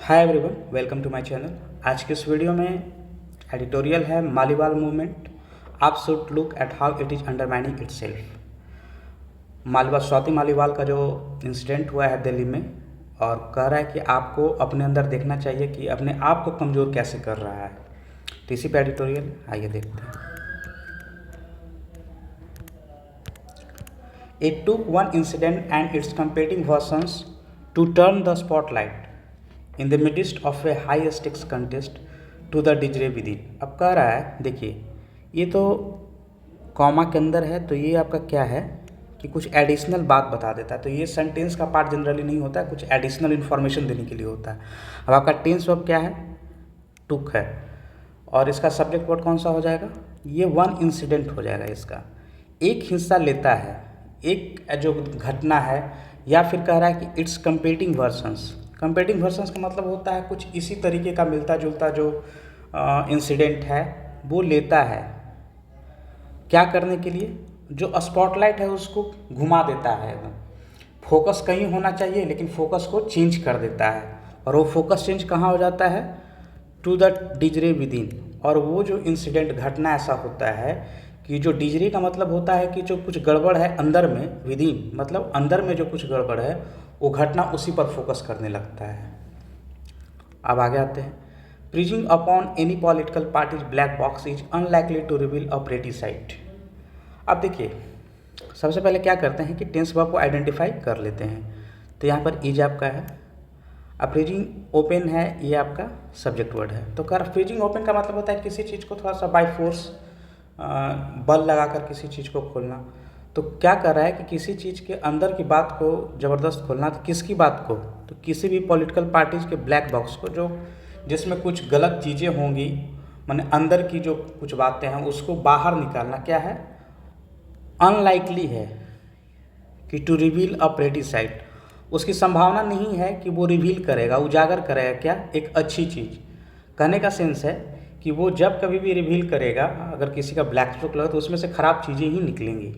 Hi everyone, welcome to my channel. आज के इस वीडियो में एडिटोरियल है मालीवाल मूवमेंट। आप should look at how it is undermining itself. Maliwal Swati Maliwal का जो इंसिडेंट हुआ है दिल्ली में, और कह रहा है कि आपको अपने अंदर देखना चाहिए कि अपने आप को कमज़ोर कैसे कर रहा है। तो इसी पे एडिटोरियल आइए देखते हैं। It took one incident and its competing versions to turn the spotlight in the midst of a high stakes contest to the डिजरे within। अब कह रहा है, देखिए ये तो कॉमा के अंदर है, तो ये आपका क्या है कि कुछ एडिशनल बात बता देता है। तो ये सेंटेंस का पार्ट जनरली नहीं होता है, कुछ एडिशनल इन्फॉर्मेशन देने के लिए होता है। अब आपका टेंस वर्ब क्या है? टुक है, और इसका सब्जेक्ट वर्ड कौन सा हो जाएगा? ये वन इंसिडेंट हो जाएगा। इसका एक हिस्सा लेता है, एक जो घटना है, या फिर कह रहा है कि इट्स कंपेटिंग वर्सन्स। कंपेटिंग वर्सन्स का मतलब होता है कुछ इसी तरीके का मिलता जुलता जो इंसिडेंट है वो लेता है, क्या करने के लिए? जो स्पॉटलाइट है उसको घुमा देता है। एकदम फोकस कहीं होना चाहिए लेकिन फोकस को चेंज कर देता है, और वो फोकस चेंज कहाँ हो जाता है? To the desire within. और वो जो इंसिडेंट घटना ऐसा होता है कि जो डिजरे का मतलब होता है कि जो कुछ गड़बड़ है अंदर में, विदिन मतलब अंदर में जो कुछ गड़बड़ है वो घटना उसी पर फोकस करने लगता है। अब आगे आते हैं। Preaching upon any political parties black box is unlikely to reveal a pretty sight. अब देखिए, सबसे पहले क्या करते हैं कि टेंस वर्ब को आइडेंटिफाई कर लेते हैं। तो यहाँ पर इज आपका है, अब फ्रीजिंग ओपन है, ये आपका सब्जेक्ट वर्ड है। तो कर फ्रीजिंग ओपन का मतलब होता है किसी चीज़ को थोड़ा सा बाय फोर्स बल लगाकर किसी चीज़ को खोलना। तो क्या कर रहा है कि किसी चीज़ के अंदर की बात को ज़बरदस्त खोलना। तो किसकी बात को? तो किसी भी पॉलिटिकल पार्टीज के ब्लैक बॉक्स को, जो जिसमें कुछ गलत चीज़ें होंगी, माने अंदर की जो कुछ बातें हैं उसको बाहर निकालना। क्या है? अनलाइकली है कि to reveal a pretty side. उसकी संभावना नहीं है कि वो रिवील करेगा, उजागर करेगा क्या? एक अच्छी चीज़। कहने का सेंस है कि वो जब कभी भी रिवील करेगा, अगर किसी का ब्लैक स्ट्रोक लगा तो उसमें से खराब चीज़ें ही निकलेंगी।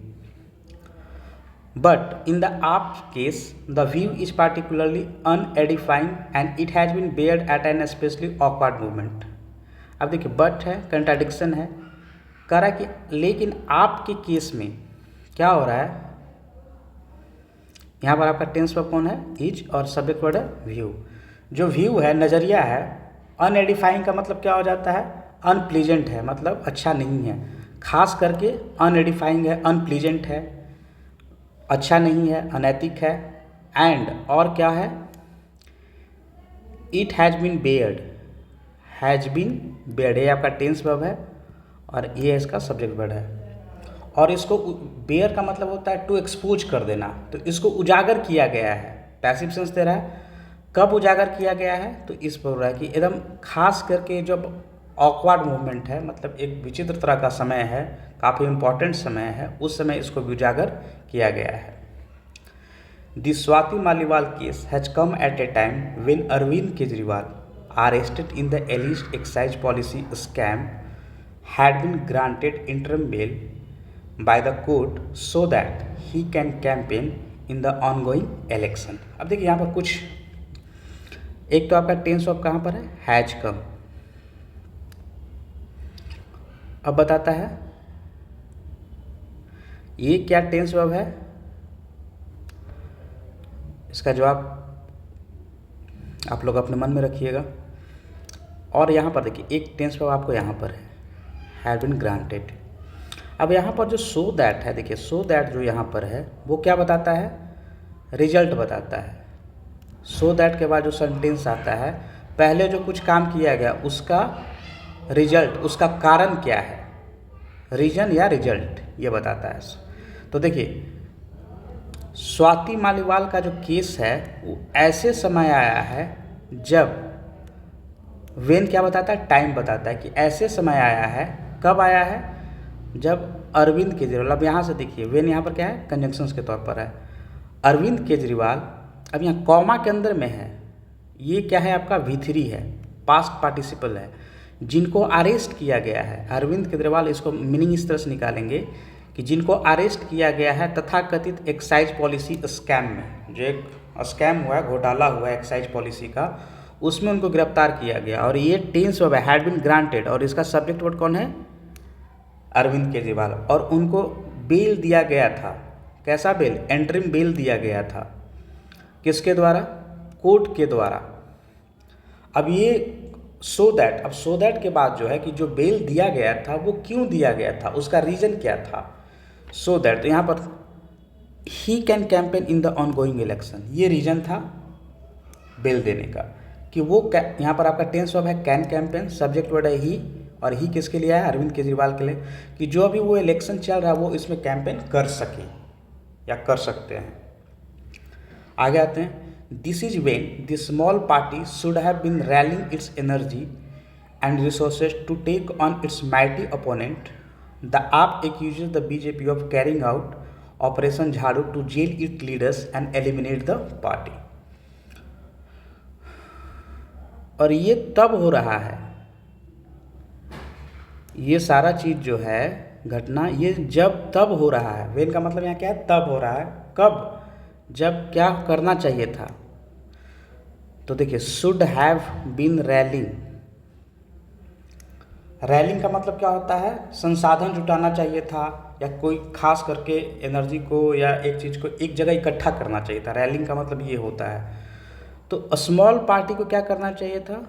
But in the AAP case the view is particularly unedifying and it has been bared at an especially awkward moment. अब देखिए, बट है, कंट्राडिक्शन है। कह रहा है कि लेकिन आपके केस में क्या हो रहा है? यहाँ पर आपका टेंस वर्ब कौन है? इज, और सब्जेक्ट वर्ड है व्यू। जो व्यू है, नज़रिया है, अनएडिफाइंग का मतलब क्या हो जाता है? अनप्लीजेंट है, मतलब अच्छा नहीं है। खास करके अनएडिफाइंग है, अनप्लीजेंट है, अच्छा नहीं है, अनैतिक है। एंड और क्या है? It has been bared, has been bared, ये आपका टेंस वर्ब है और ये इसका सब्जेक्ट वर्ड है। और इसको बेयर का मतलब होता है टू एक्सपोज कर देना। तो इसको उजागर किया गया है, पैसिव सेंस दे रहा है। कब उजागर किया गया है? तो इस पर हो रहा है कि एकदम खास करके जब ऑकवर्ड मूवमेंट है, मतलब एक विचित्र तरह का समय है, काफ़ी इम्पॉर्टेंट समय है, उस समय इसको भी उजागर किया गया है। The Swati Maliwal case has come at a time when Arvind Kejriwal arrested in the alleged excise policy scam had been granted interim bail by the court so that he can campaign in the ongoing election। अब देखिए यहाँ पर कुछ, एक तो आपका tense verb कहाँ पर है? Has come. अब बताता है ये क्या टेंस वर्ब है, इसका जवाब आप लोग अपने मन में रखिएगा। और यहाँ पर देखिए एक टेंस वर्ब आपको यहाँ पर है, हैड बीन ग्रांटेड। अब यहाँ पर जो सो दैट है, देखिए सो दैट जो यहाँ पर है वो क्या बताता है? रिजल्ट बताता है। सो दैट के बाद जो सेंटेंस आता है, पहले जो कुछ काम किया गया उसका रिजल्ट, उसका कारण क्या है? रीजन या रिजल्ट, ये बताता है। तो देखिए, स्वाति मालीवाल का जो केस है वो ऐसे समय आया है जब, वेन क्या बताता है? टाइम बताता है कि ऐसे समय आया है। कब आया है? जब अरविंद केजरीवाल, अब यहाँ से देखिए वेन यहाँ पर क्या है? कंजंक्शंस के तौर पर है। अरविंद केजरीवाल, अब यहाँ कॉमा के अंदर में है, ये क्या है? आपका V3 है, पास्ट पार्टिसिपल है, जिनको अरेस्ट किया गया है। अरविंद केजरीवाल, इसको मीनिंग इस तरह से निकालेंगे कि जिनको अरेस्ट किया गया है तथाकथित एक्साइज पॉलिसी स्कैम में, जो एक स्कैम हुआ है, घोटाला हुआ है एक्साइज पॉलिसी का, उसमें उनको गिरफ्तार किया गया और ये 10 सब हैड बीन ग्रांटेड और इसका सब्जेक्ट वर्ड कौन है? अरविंद केजरीवाल। और उनको बेल दिया गया था। कैसा बेल? एंटरिम बेल दिया गया था। किसके द्वारा? कोर्ट के द्वारा। अब ये सो दैट के बाद जो है कि जो बेल दिया गया था वो क्यों दिया गया था, उसका रीज़न क्या था? सो दैट, तो यहाँ पर he can campaign in the ongoing election, ये रीज़न था बेल देने का कि वो यहाँ पर आपका टेंस वर्ब है कैन कैंपेन, सब्जेक्ट वर्ड है ही, और ही किसके लिए है? अरविंद केजरीवाल के लिए, कि जो अभी वो इलेक्शन चल रहा है वो इसमें कैंपेन कर सके या कर सकते हैं। आगे आते हैं। This is when the small party should have been rallying its energy and resources to take on its mighty opponent the AAP accuses the BJP of carrying out operation Jhadu to jail its leaders and eliminate the party. और ये तब हो रहा है, ये सारा चीज़ जो है घटना, ये जब तब हो रहा है। वेन का मतलब यहाँ क्या है? तब हो रहा है। कब? जब क्या करना चाहिए था? तो देखिए, should have been railing. Railing का मतलब क्या होता है? संसाधन जुटाना चाहिए था या कोई खास करके एनर्जी को या एक चीज़ को एक जगह इकट्ठा करना चाहिए था। रैलिंग का मतलब ये होता है। तो स्मॉल पार्टी को क्या करना चाहिए था?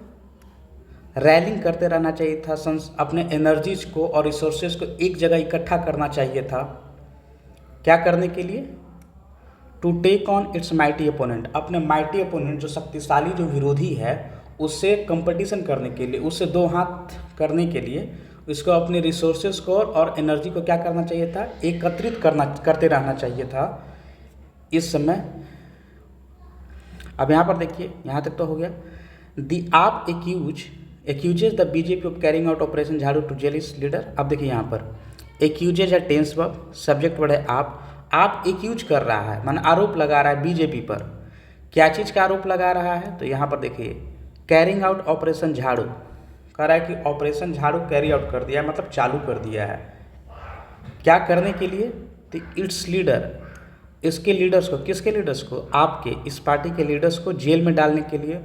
रैलिंग करते रहना चाहिए था, अपने एनर्जीज को और रिसोर्सेज को एक जगह इकट्ठा करना चाहिए था। क्या करने के लिए? To take on its mighty opponent, अपने माइटी अपोनेंट जो शक्तिशाली जो विरोधी है उससे कंपटीशन करने के लिए, उससे दो हाथ करने के लिए इसको अपने रिसोर्सेज को और एनर्जी को क्या करना चाहिए था? एकत्रित करते रहना चाहिए था इस समय। अब यहाँ पर देखिए, यहाँ तक तो हो गया। दी आप एक्यूजेज the BJP of carrying out operation Jhadu to jail it's leader. अब देखिए यहाँ पर एक्यूजेज है टेंस वर्ब, सब्जेक्ट वर्ड है आप एक्यूज कर रहा है, माने आरोप लगा रहा है बीजेपी पर। क्या चीज़ का आरोप लगा रहा है? तो यहाँ पर देखिए, कैरिंग आउट ऑपरेशन झाड़ू कह रहा है कि ऑपरेशन झाड़ू कैरी आउट कर दिया है, मतलब चालू कर दिया है। क्या करने के लिए? तो इट्स लीडर, इसके लीडर्स को, किसके लीडर्स को? आपके इस पार्टी के लीडर्स को जेल में डालने के लिए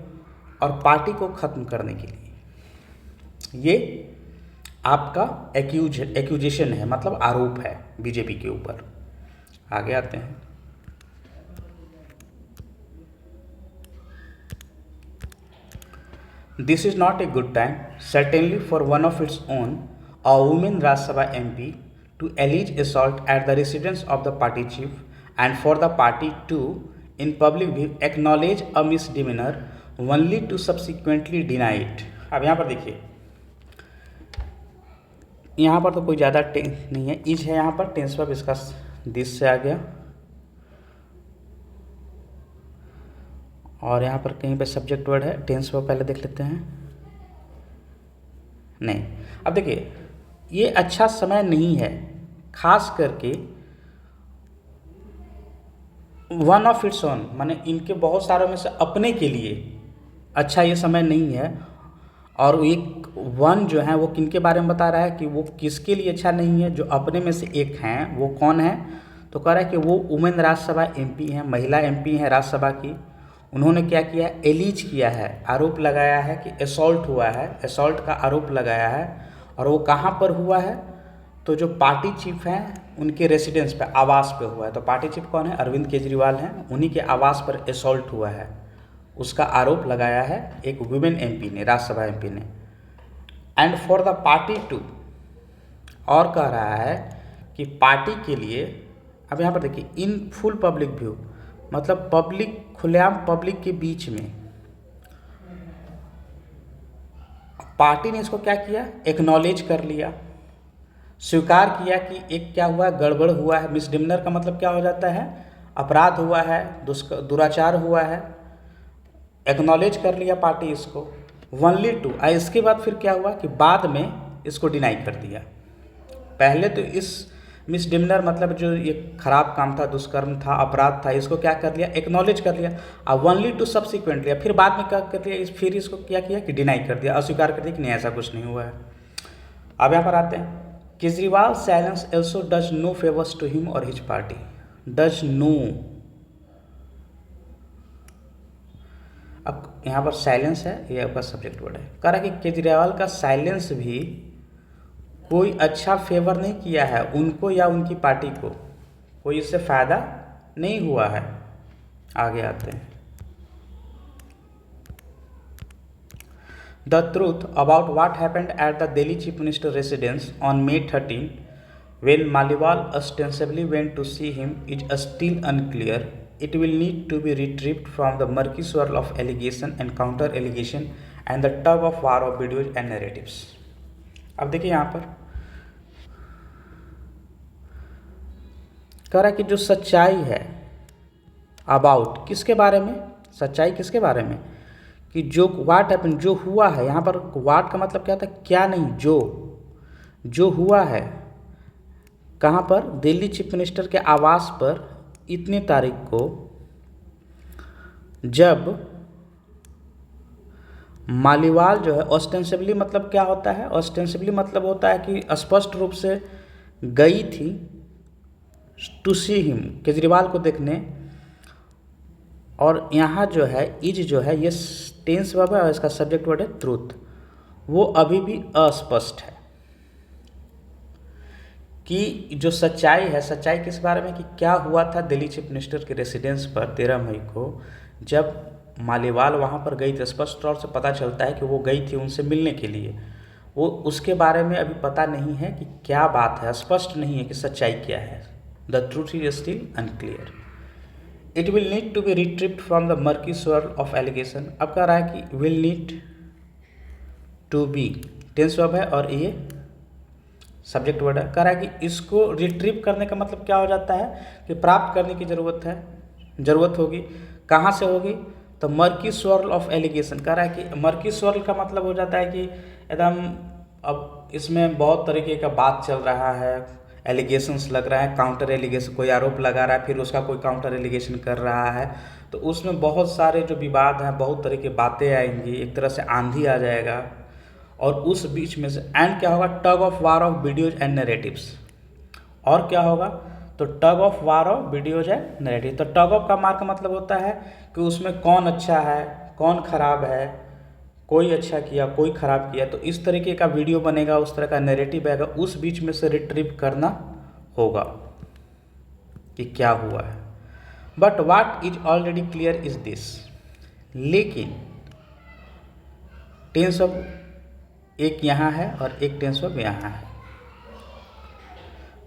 और पार्टी को ख़त्म करने के लिए। ये आपका एक्यूजेशन है, मतलब आरोप है बीजेपी के ऊपर। आगे आते हैं। This is not a good time certainly for one of its own a women Rajya Sabha MP to allege assault at the residence of the party chief and for the party to in public view acknowledge a misdemeanor only to subsequently deny it। अब यहाँ पर देखिए, यहाँ पर तो कोई ज़्यादा tense नहीं है, इज है यहाँ पर टेंस वर्ब, इसका दिस से आ गया और यहाँ पर कहीं पे सब्जेक्ट वर्ड है, टेंस वर्ब पहले देख लेते हैं। नहीं, अब देखिए, ये अच्छा समय नहीं है, खास करके वन ऑफ इट्स ओन, माने इनके बहुत सारों में से अपने के लिए अच्छा ये समय नहीं है। और एक वन जो है वो किनके बारे में बता रहा है कि वो किसके लिए अच्छा नहीं है? जो अपने में से एक हैं, वो कौन है? तो कह रहा है कि वो वुमेन राज्यसभा MP हैं, महिला MP हैं राज्यसभा की। उन्होंने क्या किया? एलीज किया है, आरोप लगाया है कि असॉल्ट हुआ है, असॉल्ट का आरोप लगाया है। और वो कहाँ पर हुआ है? तो जो पार्टी चीफ हैं उनके रेसिडेंस पे, आवास पे हुआ है। तो पार्टी चीफ कौन है? अरविंद केजरीवाल हैं, उन्हीं के आवास पर असॉल्ट हुआ है, उसका आरोप लगाया है एक वुमेन MP ने, राज्यसभा MP ने। And for the party too, और कह रहा है कि पार्टी के लिए, अब यहाँ पर देखिए, इन फुल पब्लिक व्यू, मतलब पब्लिक, खुलेआम पब्लिक के बीच में पार्टी ने इसको क्या किया? एक्नॉलेज कर लिया, स्वीकार किया कि एक क्या हुआ? गड़बड़ हुआ है। मिसडिमिनर का मतलब क्या हो जाता है? अपराध हुआ है, दुराचार हुआ है। एक्नॉलेज कर लिया पार्टी इसको। ओनली टू, इसके बाद फिर क्या हुआ कि बाद में इसको डिनाई कर दिया। पहले तो इस मिसडिमिनर मतलब जो ये खराब काम था, दुष्कर्म था, अपराध था, इसको क्या कर लिया? एक्नॉलेज कर लिया। अब ओनली टू सब्सिक्वेंट लिया, फिर बाद में क्या कर दिया? फिर इसको क्या किया कि डिनाई कर दिया, अस्वीकार कर दिया कि नहीं, ऐसा कुछ नहीं हुआ है। अब यहाँ पर आते हैं। Kejriwal silence also does no favors to him or his party। does no, अब यहाँ पर साइलेंस है, ये आपका सब्जेक्ट वर्ड है। कह रहा है कि केजरीवाल का साइलेंस भी कोई अच्छा फेवर नहीं किया है उनको या उनकी पार्टी को, कोई इससे फ़ायदा नहीं हुआ है। आगे आते हैं। The truth about what happened at the Delhi chief minister residence on May 13 when Maliwal ostensibly went to see him is still unclear. It will need to be retrieved from the murky swirl of allegation and counter allegation and the tug of war of videos and narratives. अब देखिए यहाँ पर कह रहा है कि जो सच्चाई है अबाउट किसके बारे में, सच्चाई किसके बारे में, कि जो व्हाट हैपन जो हुआ है। यहाँ पर व्हाट का मतलब क्या था, क्या नहीं, जो हुआ है। कहाँ पर, दिल्ली चीफ मिनिस्टर के आवास पर इतनी तारीख को, जब मालीवाल जो है, ऑस्टेंसिबली मतलब क्या होता है, ऑस्टेंसिबली मतलब होता है कि स्पष्ट रूप से गई थी टू सी हिम, केजरीवाल को देखने। और यहाँ जो है इज जो है ये टेंस वर्ब है और इसका सब्जेक्ट वर्ड है ट्रूथ। वो अभी भी अस्पष्ट है कि जो सच्चाई है, सच्चाई किस बारे में, कि क्या हुआ था दिल्ली चीफ मिनिस्टर के रेसिडेंस पर 13 मई को जब मालीवाल वहाँ पर गई थी। स्पष्ट तौर से पता चलता है कि वो गई थी उनसे मिलने के लिए। वो उसके बारे में अभी पता नहीं है कि क्या बात है, स्पष्ट नहीं है कि सच्चाई क्या है। The truth is still unclear. It will need to be retrieved from the murky swirl of allegation. अब कह रहा है कि will need to be tense verb है और ये सब्जेक्ट वर्ड है। कह रहा है कि इसको रिट्रीव करने का मतलब क्या हो जाता है कि प्राप्त करने की ज़रूरत होगी। कहाँ से होगी, तो मर्की swirl ऑफ एलिगेशन। कह रहा है कि मर्की swirl का मतलब हो जाता है कि एकदम, अब इसमें बहुत तरीके का बात चल रहा है, एलिगेशंस लग रहा है, काउंटर एलिगेशन, कोई आरोप लगा रहा है फिर उसका कोई काउंटर एलिगेशन कर रहा है, तो उसमें बहुत सारे जो विवाद हैं, बहुत तरह की बातें आएंगी, एक तरह से आंधी आ जाएगा। और उस बीच में से एंड क्या होगा, tug of war of videos and narratives. और क्या होगा, तो tug of war of videos and narrative. तो टग ऑफ का मार्क मतलब होता है कि उसमें कौन अच्छा है कौन खराब है, कोई अच्छा किया कोई खराब किया, तो इस तरीके का वीडियो बनेगा, उस तरह का नैरेटिव आएगा, उस बीच में से रिट्रीव करना होगा कि क्या हुआ है। But what is already clear is this, लेकिन टेंस ऑफ एक यहाँ है और एक टेंस ऑफ यहाँ है,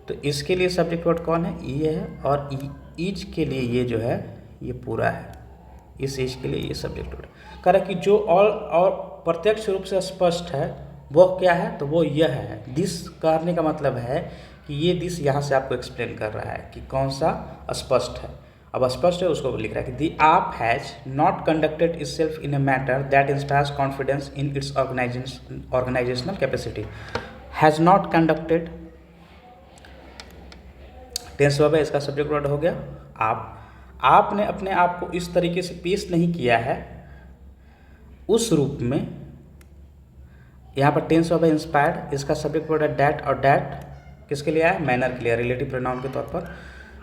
तो इसके लिए सब्जेक्ट वर्ड कौन है, ये है, और ईच के लिए ये जो है ये पूरा है, इस ईच के लिए ये सब्जेक्ट वर्ड। कह रहा कि जो और प्रत्यक्ष रूप से स्पष्ट है वो क्या है, तो वो यह है। दिस कहने का मतलब है कि ये दिस यहाँ से आपको एक्सप्लेन कर रहा है कि कौन सा स्पष्ट है। अब स्पष्ट है उसको लिख रहा है कि the AAP has not conducted itself in a matter that inspires confidence in its organisational capacity. Has not conducted tense verb है, इसका सब्जेक्ट वर्ड हो गया आपने अपने आप को इस तरीके से पेश नहीं किया है उस रूप में। यहाँ पर टेंस वर्ब है इंस्पायर्ड, इसका सब्जेक्ट वर्ड है डैट, और डैट किसके लिए है, मैनर के लिए, रिलेटिव प्रोनाउन के तौर पर।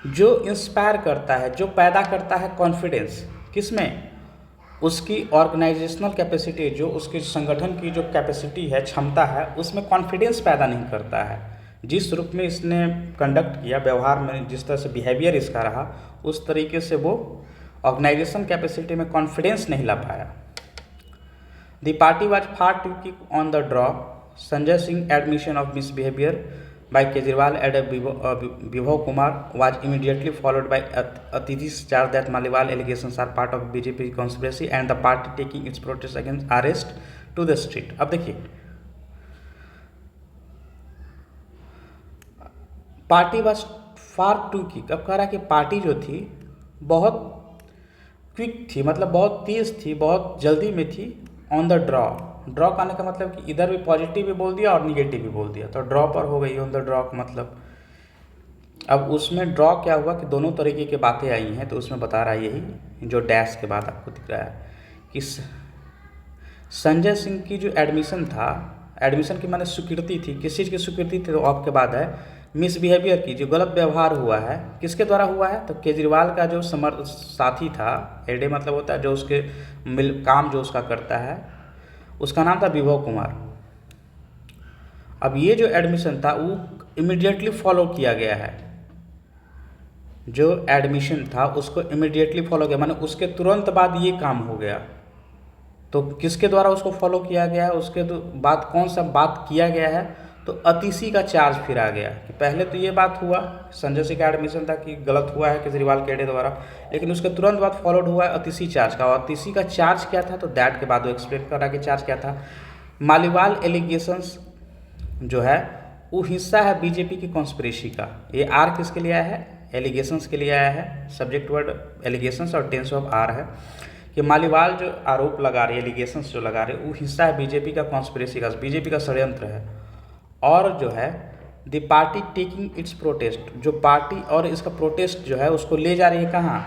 जो इंस्पायर करता है, जो पैदा करता है कॉन्फिडेंस, किसमें, उसकी ऑर्गेनाइजेशनल कैपेसिटी, जो उसके संगठन की जो कैपेसिटी है, क्षमता है, उसमें कॉन्फिडेंस पैदा नहीं करता है। जिस रूप में इसने कंडक्ट किया, व्यवहार में जिस तरह से बिहेवियर इसका रहा, उस तरीके से वो ऑर्गेनाइजेशन कैपेसिटी में कॉन्फिडेंस नहीं ला पाया। The party was far too keep on the draw. Sanjay Singh admission of misbehaviour by Kejriwal at Vibhav Kumar was immediately followed by Atidhi's charge that Maliwal allegations are part of BJP conspiracy and the party taking its protest against arrest to the street। अब देखिए, party was far too quick. अब कह रहा है कि party जो थी बहुत क्विक थी, मतलब बहुत तेज थी, बहुत जल्दी में थी। ऑन द ड्रॉ करने का मतलब कि इधर भी पॉजिटिव भी बोल दिया और निगेटिव भी बोल दिया, तो ड्रॉ पर हो गई ऑन द ड्रॉ का मतलब। अब उसमें ड्रॉ क्या हुआ कि दोनों तरीके की बातें आई हैं, तो उसमें बता रहा है यही जो डैश के बाद आपको दिख रहा है कि संजय सिंह की जो एडमिशन था, एडमिशन की माने स्वीकृति थी, किस चीज़ की स्वीकृति थी, तो आपके बाद है मिसबिहेवियर की, जो गलत व्यवहार हुआ है, किसके द्वारा हुआ है? तो केजरीवाल का जो साथी था, एडे मतलब होता है जो उसके काम जो उसका करता है, उसका नाम था विभव कुमार। अब ये जो एडमिशन था वो इमिडिएटली फॉलो किया गया है, जो एडमिशन था उसको इमिडिएटली फॉलो किया, माने उसके तुरंत बाद ये काम हो गया। तो किसके द्वारा उसको फॉलो किया गया है? उसके तो बाद कौन सा बात किया गया है? तो अतिशी का चार्ज फिर आ गया कि पहले तो ये बात हुआ, संजय सिंह का एडमिशन था कि गलत हुआ है केजरीवाल के द्वारा, लेकिन उसके तुरंत बाद फॉलोड हुआ है अतिशी चार्ज का। और अतिशी का चार्ज क्या था? तो दैट के बाद वो एक्सप्लेन कर रहा है कि चार्ज क्या था। मालीवाल एलिगेशंस जो है वो हिस्सा है बीजेपी की कॉन्स्पिरेसी का। ये आर किसके लिए आया है? एलिगेशंस के लिए आया है। सब्जेक्ट वर्ड एलिगेशंस और टेंस ऑफ आर है कि मालीवाल जो आरोप लगा रहे, एलिगेशंस जो लगा रहे, वो हिस्सा है बीजेपी का कॉन्स्पिरेसी का, बीजेपी का षड्यंत्र है। और जो है the party taking it's protest, जो पार्टी और इसका प्रोटेस्ट जो है उसको ले जा रही है कहाँ?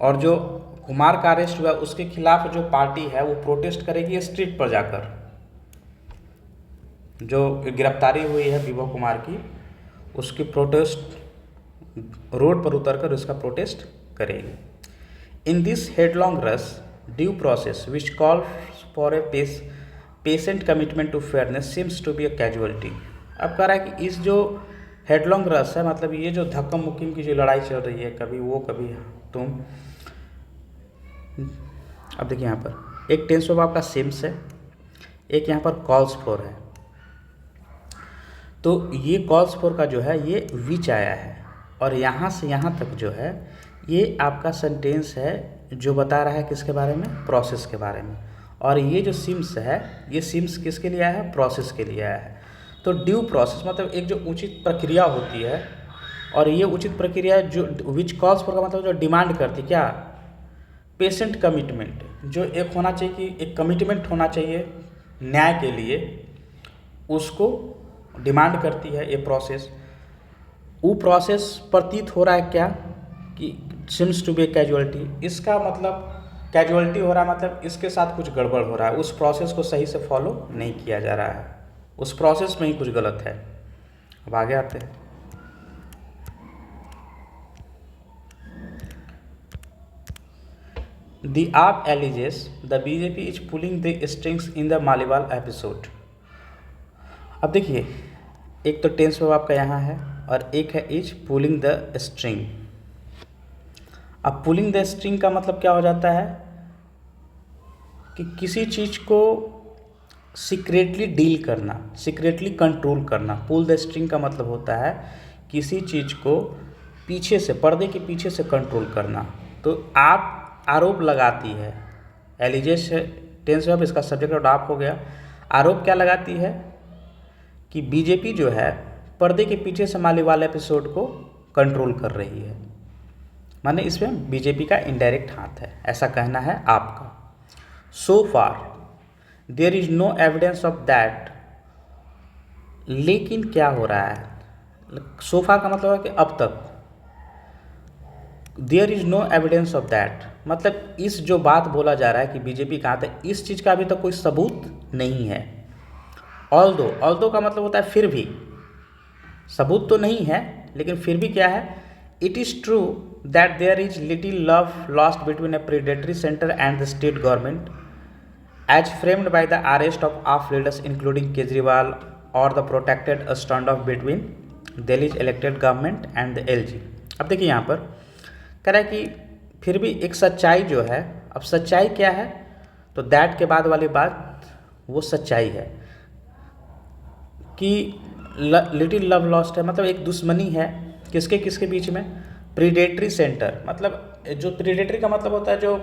और जो कुमार का अरेस्ट हुआ उसके खिलाफ जो पार्टी है वो प्रोटेस्ट करेगी स्ट्रीट पर जाकर। जो गिरफ्तारी हुई है विभव कुमार की, उसकी प्रोटेस्ट रोड पर उतरकर उसका प्रोटेस्ट करेगी। In this headlong rush due process which calls for a patient commitment to fairness seems to be a casualty. अब कह रहा है कि इस जो हेडलॉन्ग रश है, मतलब ये जो धक्कम मुक्किम की जो लड़ाई चल रही है, कभी वो कभी तुम, अब देखिए यहाँ पर एक टेंस ऑफ आपका सिम्स है, एक यहाँ पर कॉल्स फॉर है। तो ये कॉल्स फॉर का जो है ये विच आया है, और यहाँ से यहाँ तक जो है ये आपका सेंटेंस है जो बता रहा है किसके बारे में? प्रोसेस के बारे में। और ये जो सिम्स है, ये सिम्स किसके लिए आया है? प्रोसेस के लिए आया है। तो ड्यू प्रोसेस मतलब एक जो उचित प्रक्रिया होती है, और ये उचित प्रक्रिया जो विच कॉल्स फॉर का मतलब जो डिमांड करती क्या? पेशेंट कमिटमेंट, जो एक होना चाहिए कि एक कमिटमेंट होना चाहिए न्याय के लिए, उसको डिमांड करती है ये प्रोसेस। वो प्रोसेस प्रतीत हो रहा है क्या कि सिम्स टू बी कैजुअलिटी, इसका मतलब कैजुअलिटी हो रहा है, मतलब इसके साथ कुछ गड़बड़ हो रहा है, उस प्रोसेस को सही से फॉलो नहीं किया जा रहा है, उस प्रोसेस में ही कुछ गलत है। अब आगे आते हैं। The AAP alleges the BJP is pulling the strings in the Maliwal episode. अब देखिए एक तो टेंस वर्ब आपका यहाँ है और एक है इज पुलिंग द स्ट्रिंग। अब पुलिंग द स्ट्रिंग का मतलब क्या हो जाता है कि किसी चीज़ को सीक्रेटली डील करना, सीक्रेटली कंट्रोल करना। पुल द स्ट्रिंग का मतलब होता है किसी चीज़ को पीछे से, पर्दे के पीछे से कंट्रोल करना। तो आप आरोप लगाती है, एलिजेस टेंस वर्ब, इसका सब्जेक्ट और आप हो गया। आरोप क्या लगाती है कि बीजेपी जो है पर्दे के पीछे से मालीवाल एपिसोड को कंट्रोल कर रही है, माने इसमें बीजेपी का इनडायरेक्ट हाथ है, ऐसा कहना है आपका। So far there is no evidence of that, लेकिन क्या हो रहा है? सो फार का मतलब है कि अब तक। There is no evidence of that मतलब इस जो बात बोला जा रहा है कि बीजेपी का हाथ है, इस चीज़ का अभी तक कोई सबूत नहीं है। ऑल्दो का मतलब होता है फिर भी, सबूत तो नहीं है लेकिन फिर भी क्या है? It is true that there is little love lost between a predatory centre and the state government as framed by the arrest of AAP leaders including Kejriwal और the protected stand off between Delhi's elected government and the LG. अब देखिए यहाँ पर कह रहा है कि फिर भी एक सच्चाई जो है, अब सच्चाई क्या है? तो दैट के बाद वाली बात वो सच्चाई है कि लिटिल लव लॉस्ट है, मतलब एक दुश्मनी है किसके किसके बीच में? प्रीडेटरी सेंटर, मतलब जो प्रीडेटरी का मतलब होता है जो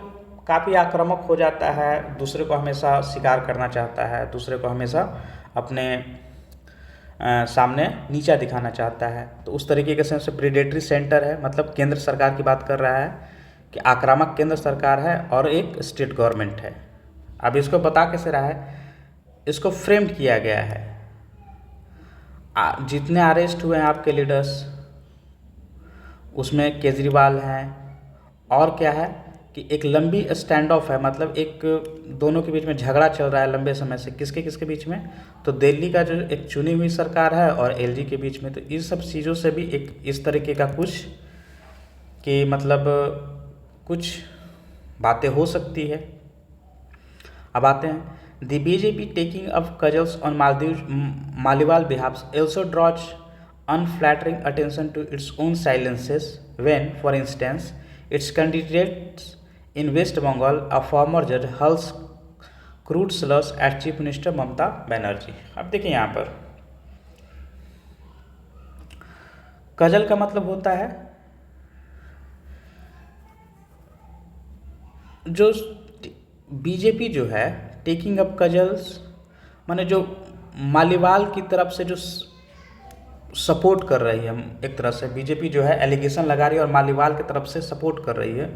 काफ़ी आक्रामक हो जाता है, दूसरे को हमेशा शिकार करना चाहता है, दूसरे को हमेशा अपने सामने नीचा दिखाना चाहता है। तो उस तरीके के से प्रीडेटरी सेंटर है, मतलब केंद्र सरकार की बात कर रहा है कि आक्रामक केंद्र सरकार है और एक स्टेट गवर्नमेंट है। अब इसको बता कैसे रहा है? इसको फ्रेम्ड किया गया है। जितने अरेस्ट हुए हैं आपके लीडर्स, उसमें केजरीवाल हैं और क्या है? कि एक लंबी स्टैंड ऑफ है, मतलब एक दोनों के बीच में झगड़ा चल रहा है लंबे समय से, किसके किसके बीच में, तो दिल्ली का जो एक चुनी हुई सरकार है और एलजी के बीच में। तो इस सब चीज़ों से भी एक इस तरीके का कुछ कि मतलब कुछ बातें हो सकती है। अब आते हैं, the BJP taking up cudgels on Maliwal behalf also draws unflattering attention to its own silences when, for instance, its candidates in West Bengal, a former judge, hurls crude slurs at Chief Minister Mamata Banerjee. अब देखिए यहाँ पर causal का मतलब होता है जो BJP जो है टेकिंग अप कजल्स माने जो मालीवाल की तरफ से जो सपोर्ट कर रही है, एक तरह से बीजेपी जो है एलिगेशन लगा रही है और मालीवाल की तरफ से सपोर्ट कर रही है।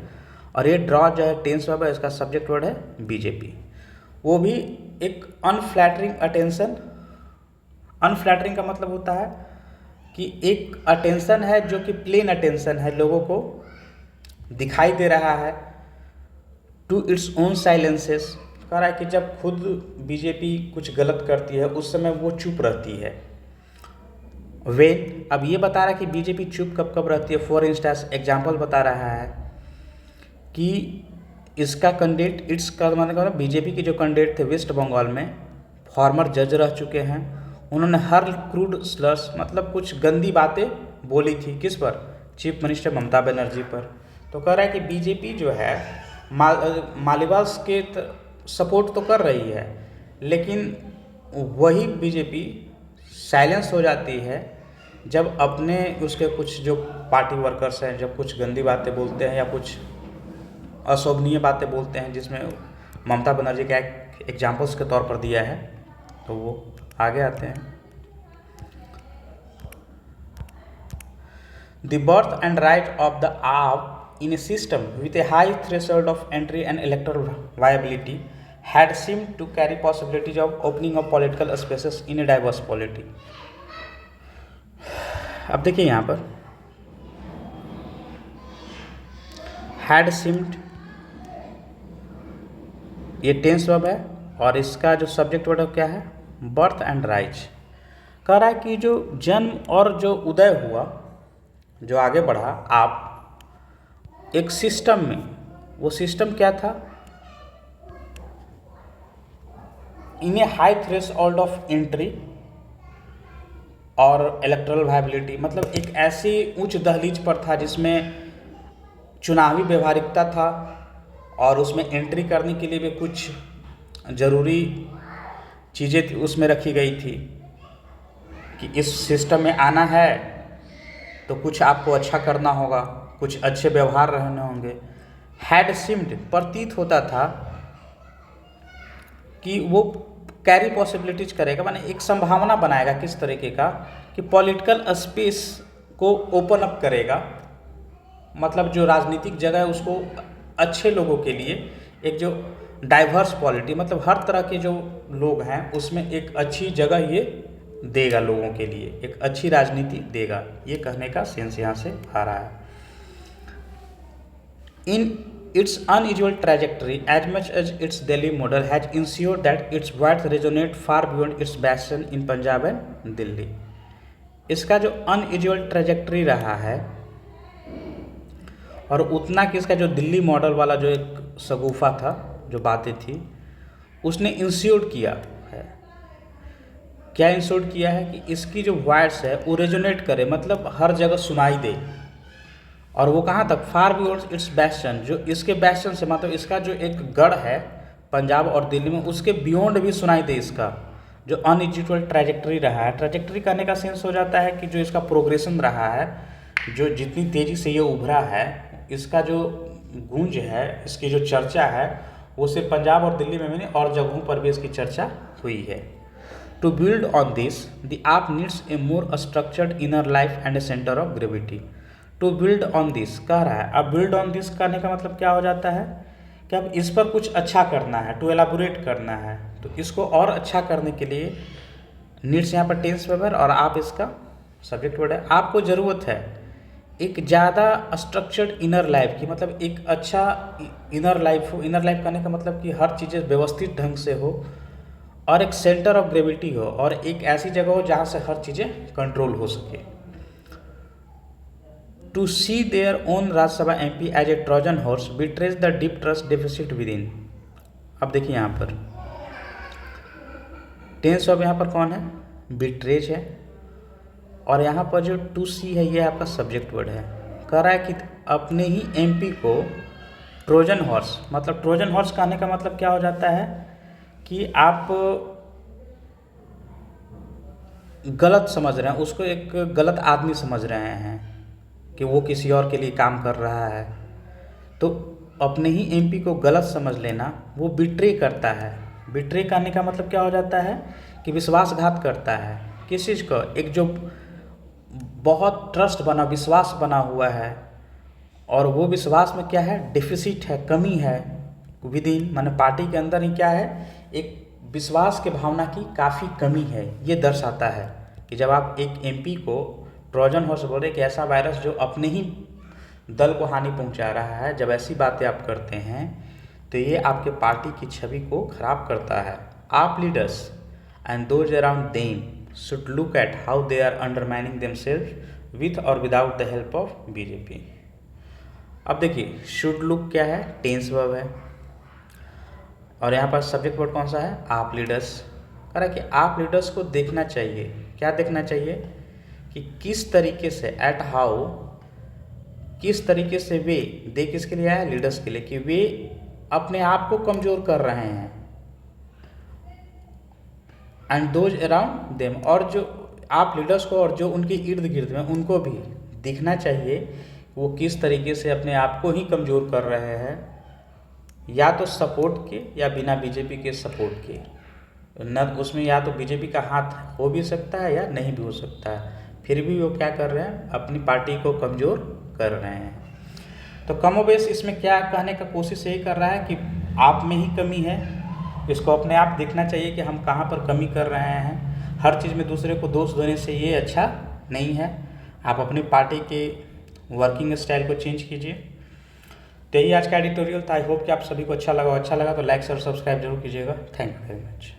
और ये ड्रॉ जो है टेंस वर्ब है, इसका सब्जेक्ट वर्ड है बीजेपी। वो भी एक अनफ्लैटरिंग अटेंशन। अनफ्लैटरिंग का मतलब होता है कि एक अटेंशन है जो कि प्लेन अटेंशन है, लोगों को दिखाई दे रहा है, टू इट्स ओन साइलेंसेस। कह रहा है कि जब खुद बीजेपी कुछ गलत करती है उस समय वो चुप रहती है। वेन, अब ये बता रहा है कि बीजेपी चुप कब कब रहती है। फॉर इंस्टेंस एग्जाम्पल बता रहा है कि इसका कैंडिडेट, इट्स का मतलब बीजेपी के जो कैंडिडेट थे वेस्ट बंगाल में, फॉर्मर जज रह चुके हैं, उन्होंने हर क्रूड स्लर्स मतलब कुछ गंदी बातें बोली थी, किस पर, चीफ मिनिस्टर ममता बनर्जी पर। तो कह रहा है कि बीजेपी जो है मालीवाल्स के सपोर्ट तो कर रही है, लेकिन वही बीजेपी साइलेंस हो जाती है जब अपने उसके कुछ जो पार्टी वर्कर्स हैं जब कुछ गंदी बातें बोलते हैं या कुछ अशोभनीय बातें बोलते हैं, जिसमें ममता बनर्जी का एक एग्जाम्पल्स के तौर पर दिया है। तो वो आगे आते हैं, the birth and right of the आप in a system with a high threshold of entry and electoral viability had seemed to carry possibilities of opening of political spaces in a diverse polity। अब देखिए यहाँ पर had seemed, ये tense verb है और इसका जो सब्जेक्ट वर्ड क्या है, बर्थ एंड राइज। कह रहा है कि जो जन्म और जो उदय हुआ, जो आगे बढ़ा आप एक सिस्टम में, वो सिस्टम क्या था, इन ए हाई थ्रेशोल्ड ऑफ एंट्री और इलेक्टोरल वायबिलिटी, मतलब एक ऐसी उच्च दहलीज पर था जिसमें चुनावी व्यवहारिकता था और उसमें एंट्री करने के लिए भी कुछ ज़रूरी चीज़ें उसमें रखी गई थी कि इस सिस्टम में आना है तो कुछ आपको अच्छा करना होगा, कुछ अच्छे व्यवहार रहने होंगे। हैड सिम्ड, प्रतीत होता था कि वो कैरी पॉसिबिलिटीज करेगा, माने एक संभावना बनाएगा, किस तरीके का कि पॉलिटिकल स्पेस को ओपन अप करेगा, मतलब जो राजनीतिक जगह है उसको अच्छे लोगों के लिए, एक जो डाइवर्स पॉलिटी मतलब हर तरह के जो लोग हैं उसमें एक अच्छी जगह ये देगा, लोगों के लिए एक अच्छी राजनीति देगा, ये कहने का सेंस यहाँ से आ रहा है। In its unusual trajectory, as much as its Delhi model has ensured that its words resonate far beyond its bastion in Punjab and Delhi। इसका जो unusual trajectory रहा है और उतना कि इसका जो दिल्ली मॉडल वाला जो एक शगुफा था, जो बातें थी, उसने इंश्योर किया है। क्या इंश्योर किया है कि इसकी जो वर्ड्स है वो रेजोनेट करे, मतलब हर जगह सुनाई दे, और वो कहाँ तक, फार बियॉन्ड इट्स बैस्टन, जो इसके बैस्टन से मतलब इसका जो एक गढ़ है पंजाब और दिल्ली में, उसके बियॉन्ड भी सुनाई दे इसका जो अनयूजुअल ट्रैजेक्टरी रहा है। ट्रैजेक्टरी करने का सेंस हो जाता है कि जो इसका प्रोग्रेशन रहा है, जो जितनी तेज़ी से ये उभरा है, इसका जो गूंज है, इसकी जो चर्चा है, वो सिर्फ पंजाब और दिल्ली में नहीं और जगहों पर भी इसकी चर्चा हुई है। To build on this the AAP needs a more structured inner life and a centre of gravity. To build on this कह रहा है, अब बिल्ड ऑन दिस करने का मतलब क्या हो जाता है कि अब इस पर कुछ अच्छा करना है, टू एलाबोरेट करना है, तो इसको और अच्छा करने के लिए नीड्स यहाँ पर टेंस वर्ब और आप इसका सब्जेक्ट वर्ड है। आपको ज़रूरत है एक ज़्यादा स्ट्रक्चर्ड इनर लाइफ की, मतलब एक अच्छा इनर लाइफ हो। इनर लाइफ करने का मतलब कि हर चीज़ें व्यवस्थित ढंग से हो और एक सेंटर ऑफ ग्रेविटी हो और एक ऐसी जगह हो जहाँ से हर चीज़ें कंट्रोल हो सके। To see their own Rajya Sabha MP as a Trojan horse betrays the deep trust deficit within. अब देखिए यहाँ पर टेंस ऑफ यहाँ पर कौन है, बिट्रेज है, और यहाँ पर जो टू सी है ये आपका सब्जेक्ट वर्ड है। कह रहा है कि अपने ही MP को ट्रोजन हॉर्स, मतलब ट्रोजन हॉर्स कहने का मतलब क्या हो जाता है कि आप गलत समझ रहे हैं उसको, एक गलत आदमी समझ रहे हैं कि वो किसी और के लिए काम कर रहा है। तो अपने ही MP को गलत समझ लेना वो बिट्रे करता है। बिट्रे करने का मतलब क्या हो जाता है कि विश्वासघात करता है। किस चीज़ को, एक जो बहुत ट्रस्ट बना, विश्वास बना हुआ है, और वो विश्वास में क्या है, डेफिसिट है, कमी है विद इन, माने पार्टी के अंदर ही क्या है, एक विश्वास के भावना की काफ़ी कमी है। ये दर्शाता है कि जब आप एक MP को ट्रोजन हॉर्स बोल रहे कि ऐसा वायरस जो अपने ही दल को हानि पहुंचा रहा है, जब ऐसी बातें आप करते हैं तो ये आपके पार्टी की छवि को खराब करता है। AAP leaders and those around them should look at how they are undermining themselves with और without the help of BJP। अब देखिए शुड लुक क्या है, टेंस वर्ब है, और यहाँ पर सब्जेक्ट वर्ड कौन सा है, आप लीडर्स। कह रहा है कि आप लीडर्स को देखना चाहिए, क्या देखना चाहिए कि किस तरीके से, एट हाउ, किस तरीके से वे, दे किसके लिए आया, लीडर्स के लिए, कि वे अपने आप को कमज़ोर कर रहे हैं, एंड दोज अराउंड देम, और जो आप लीडर्स को और जो उनके इर्द गिर्द में उनको भी दिखना चाहिए वो किस तरीके से अपने आप को ही कमज़ोर कर रहे हैं, या तो सपोर्ट के या बिना BJP के सपोर्ट के। न उसमें या तो BJP का हाथ हो भी सकता है या नहीं भी हो सकता है, फिर भी वो क्या कर रहे हैं, अपनी पार्टी को कमज़ोर कर रहे हैं। तो कमोबेश इसमें क्या कहने का कोशिश यही कर रहा है कि आप में ही कमी है, इसको अपने आप देखना चाहिए कि हम कहाँ पर कमी कर रहे हैं। हर चीज़ में दूसरे को दोष देने से ये अच्छा नहीं है। आप अपनी पार्टी के वर्किंग स्टाइल को चेंज कीजिए। तो यही आज का एडिटोरियल था। आई होप कि आप सभी को अच्छा लगा तो लाइक और सब्सक्राइब जरूर कीजिएगा। Thank you very much.